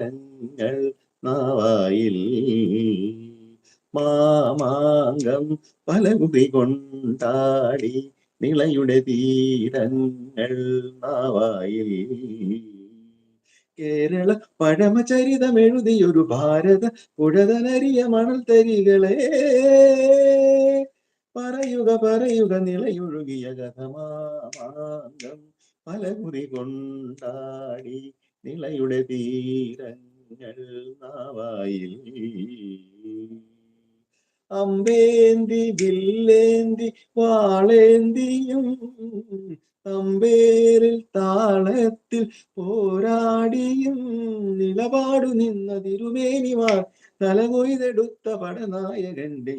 തീരങ്ങൾ നാവായിൽ മാമാങ്കം പലകുറി കൊണ്ടാടി നിളയുടെ തീരങ്ങൾ നാവായിൽ കേരള പഴമചരിതമെഴുതിയൊരു ഭാരത പുഴതനരിയ മണൽ തരികളെ പറയുക നിളയൊഴുകിയ കഥമാമാങ്കം പലകുറി കൊണ്ടാടി നിളയുടെ തീരങ്ങൾ നാവായിൽ അമ്പേന്തി വില്ലേന്തി വാളേന്തിയും അമ്പേരിൽ താളത്തിൽ പോരാടിയും നിലപാടു നിന്ന തിരുമേനിമാർ തലകൊയ്തെടുത്ത പടനായകന്റെ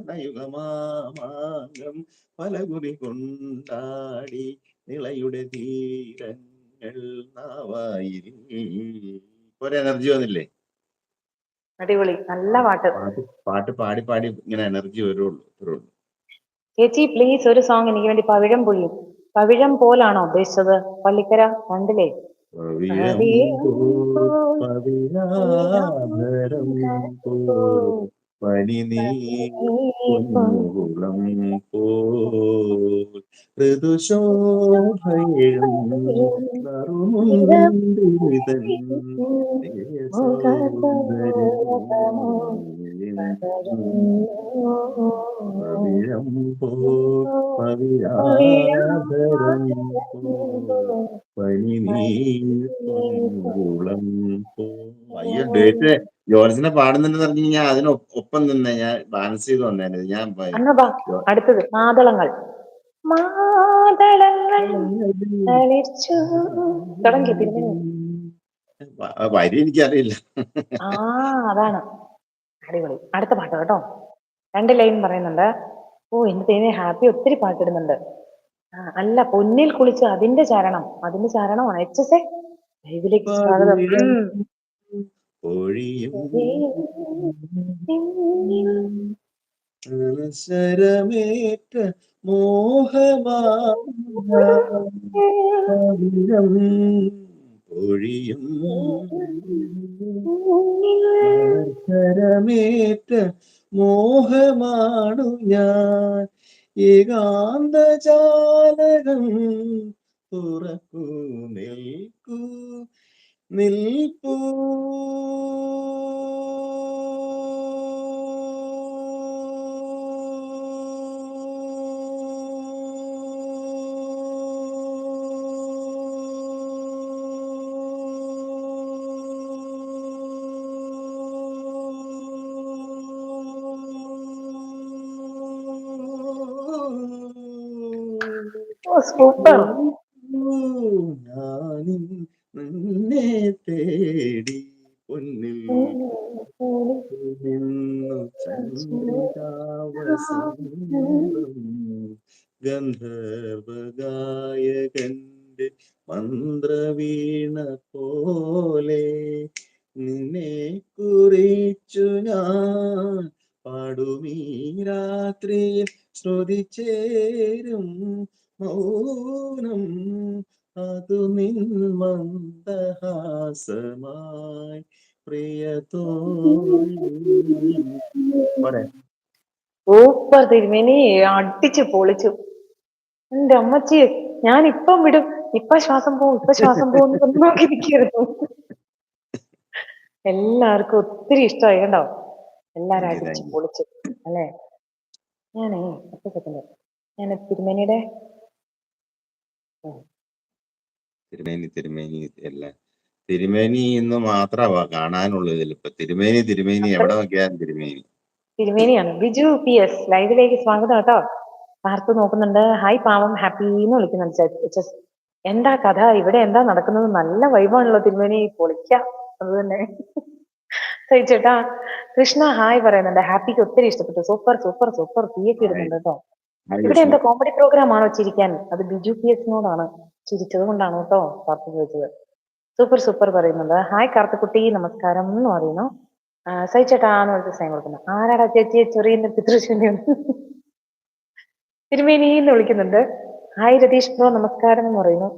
പറയുകമാമാങ്കം പലകുറി കൊണ്ടാടി നിളയുടെ തീരങ്ങൾ നാവായിൽ. ഒരു എനർജി വന്നില്ലേ? അടിപൊളി, നല്ല പാട്ട്. പാട്ട് പാടി പാടി ഇങ്ങനെ എനർജി വരുള്ളൂ. ചേച്ചി പ്ലീസ് ഒരു സോങ് എനിക്ക് വേണ്ടി. പവിഴം പൊഴിയും. പവിഴം പോലാണോ ഉദ്ദേശിച്ചത്? പള്ളിക്കര രണ്ടിലെ പനിനീളം പോൽ ഋതുശോഭയും പവിഴം പോ പവിഴാധരം പനിനീളം പോ. അയ്യോ ഡേറ്റ് ജോർജിനെ പാടുന്നുണ്ടെന്ന് പറഞ്ഞു കഴിഞ്ഞാൽ അതിനൊപ്പം തന്നെ ഞാൻ ബാലൻസ് ചെയ്ത് വന്നേനെ. ഞാൻ അടുത്തത് മാതളങ്ങൾ. മാതളങ്ങൾ തുടങ്ങി വരി എനിക്കറിയില്ല. അതാണ് അടിപൊളി. അടുത്ത പാട്ട് കേട്ടോ. 2 ലൈൻ പറയുന്നുണ്ട്. ഓ എന്റെ ദൈവമേ, ഹാപ്പി ഒത്തിരി പാട്ടിടുന്നുണ്ട്. അല്ല, പൊന്നിൽ കുളിച്ച് അതിന്റെ ചരണമാണ്. HSA ലൈവിലേക്ക് സ്വാഗതം. ശരമേറ്റ മോഹമാഴിയും ശരമേറ്റ മോഹമാണു ഞാൻ ഏകാന്തജാലകം തുറക്കൂ നിൽപ്പൂ സൂപ്പർ. ഞാനും നിന്നെ തേടി പൊന്നിൽ നിന്നു ചന്ദ്രികാവസന്തം ഗന്ധർവഗായകന്റെ മന്ത്രവീണ പോലെ നിന്നെ കുറിച്ചു ഞാൻ പാടുമീ രാത്രിയിൽ ശ്രുതി ചേരും മൗനം അതു നിൻ മന്ദഹാസമായി സൂപ്പർ തിരുമേനി, അടിച്ചു പൊളിച്ചു. എന്റെ അമ്മച്ചി, ഞാൻ ഇപ്പം വിടും, ഇപ്പൊ ശ്വാസം പോവും നോക്കി നിൽക്കരുത്. എല്ലാവർക്കും ഒത്തിരി ഇഷ്ടമായി കേട്ടോ. എല്ലാരും അടിച്ചു പൊളിച്ചു അല്ലേ. ഞാനേ ഞാൻ തിരുമേനിയുടെ തിരുമേനി ഇന്ന് മാത്രമാ കാണാനുള്ളത്. ഇപ്പൊ തിരുമേനി എവിടെ നോക്കിയാലും തിരുമേനിയാണ്. ബിജു PS ലൈവിലേക്ക് സ്വാഗതം കേട്ടോ. പാർത്ത് നോക്കുന്നുണ്ട്. ഹായ് പാവം ഹാപ്പി എന്ന് വിളിക്കുന്നുണ്ട്. എന്താ കഥ, ഇവിടെ എന്താ നടക്കുന്നത്? നല്ല വൈബാണല്ലോ തിരുമേനി, പൊളിക്കാം. അത് തന്നെ ചേട്ടാ. കൃഷ്ണ ഹായ് പറയുന്നുണ്ട്. ഹാപ്പിക്ക് ഒത്തിരി ഇഷ്ടപ്പെട്ടു. സൂപ്പർ തീയൊക്കെ ഇടുന്നുണ്ട് കേട്ടോ. ഇവിടെ എന്താ കോമഡി പ്രോഗ്രാം ആണോ ചിരിക്കാൻ? അത് ബിജു PS-നോടാണ്, ചിരിച്ചത് കൊണ്ടാണ് കേട്ടോ പാർത്ത് ചോദിച്ചത്. സൂപ്പർ പറയുന്നുണ്ട്. ഹായ് കാർത്തക്കുട്ടി, നമസ്കാരം എന്ന് പറയുന്നു. സഹിച്ചേട്ടാന്ന് പറഞ്ഞ സ്നേഹം കൊടുക്കുന്നു. ആരാടാ ചേച്ചിയെ ചെറിയ പിതൃശ്ശൂന്യം തിരുമേനി എന്ന് വിളിക്കുന്നുണ്ട്. ഹായ് രതീഷ് ബ്രോ നമസ്കാരം എന്ന് പറയുന്നു.